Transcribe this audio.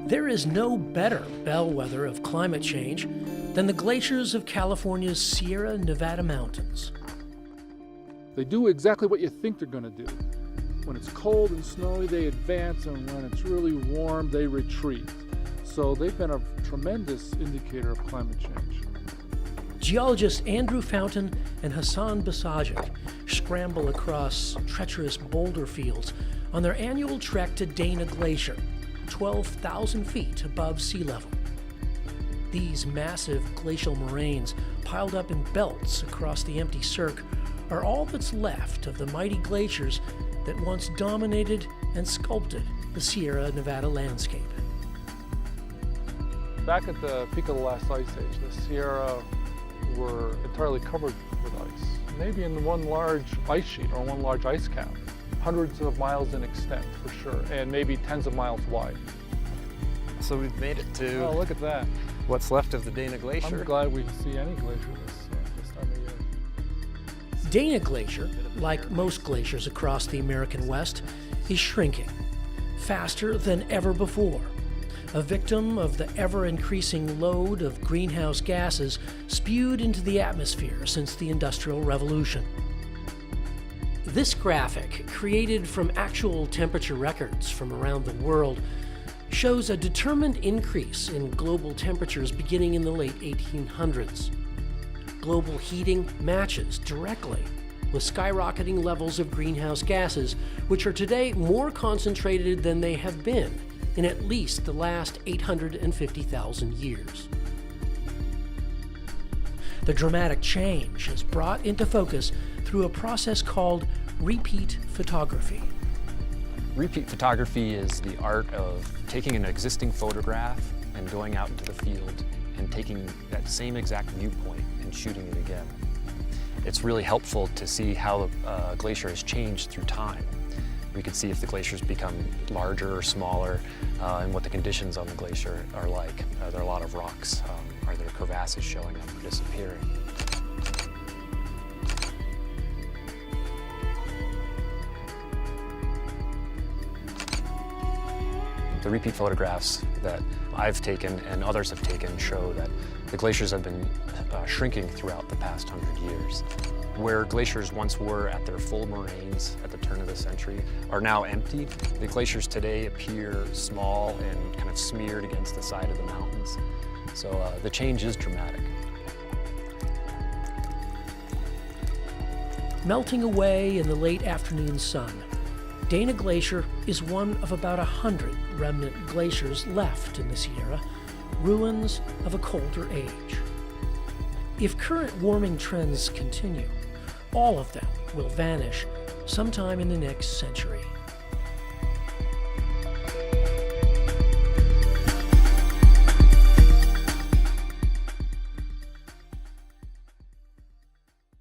There is no better bellwether of climate change than the glaciers of California's Sierra Nevada mountains. They do exactly what you think they're going to do. When it's cold and snowy, they advance, and when it's really warm, they retreat. So they've been a tremendous indicator of climate change. Geologists Andrew Fountain and Hassan Basajic scramble across treacherous boulder fields on their annual trek to Dana Glacier, 12,000 feet above sea level. These massive glacial moraines, piled up in belts across the empty cirque, are all that's left of the mighty glaciers that once dominated and sculpted the Sierra Nevada landscape. Back at the peak of the last ice age, the Sierra were entirely covered with ice, maybe in one large ice sheet or one large ice cap, hundreds of miles in extent for sure, and maybe tens of miles wide. So we've made it to Oh, look at that. what's left of the Dana Glacier. I'm glad we see any glacier this time of year. Dana Glacier, like most glaciers across the American West, is shrinking faster than ever before, a victim of the ever-increasing load of greenhouse gases spewed into the atmosphere since the Industrial Revolution. This graphic, created from actual temperature records from around the world, shows a determined increase in global temperatures beginning in the late 1800s. Global heating matches directly with skyrocketing levels of greenhouse gases, which are today more concentrated than they have been in at least the last 850,000 years. The dramatic change is brought into focus through a process called repeat photography. Repeat photography is the art of taking an existing photograph and going out into the field and taking that same exact viewpoint and shooting it again. It's really helpful to see how the glacier has changed through time. We can see if the glaciers become larger or smaller, and what the conditions on the glacier are like. Are there a lot of rocks? Are there crevasses showing up or disappearing? The repeat photographs that I've taken and others have taken show that the glaciers have been shrinking throughout the past 100 years. Where glaciers once were at their full moraines at the turn of the century are now empty. The glaciers today appear small and kind of smeared against the side of the mountains. So the change is dramatic. Melting away in the late afternoon sun, Dana Glacier is one of about 100 remnant glaciers left in the Sierra, ruins of a colder age. If current warming trends continue, all of them will vanish sometime in the next century.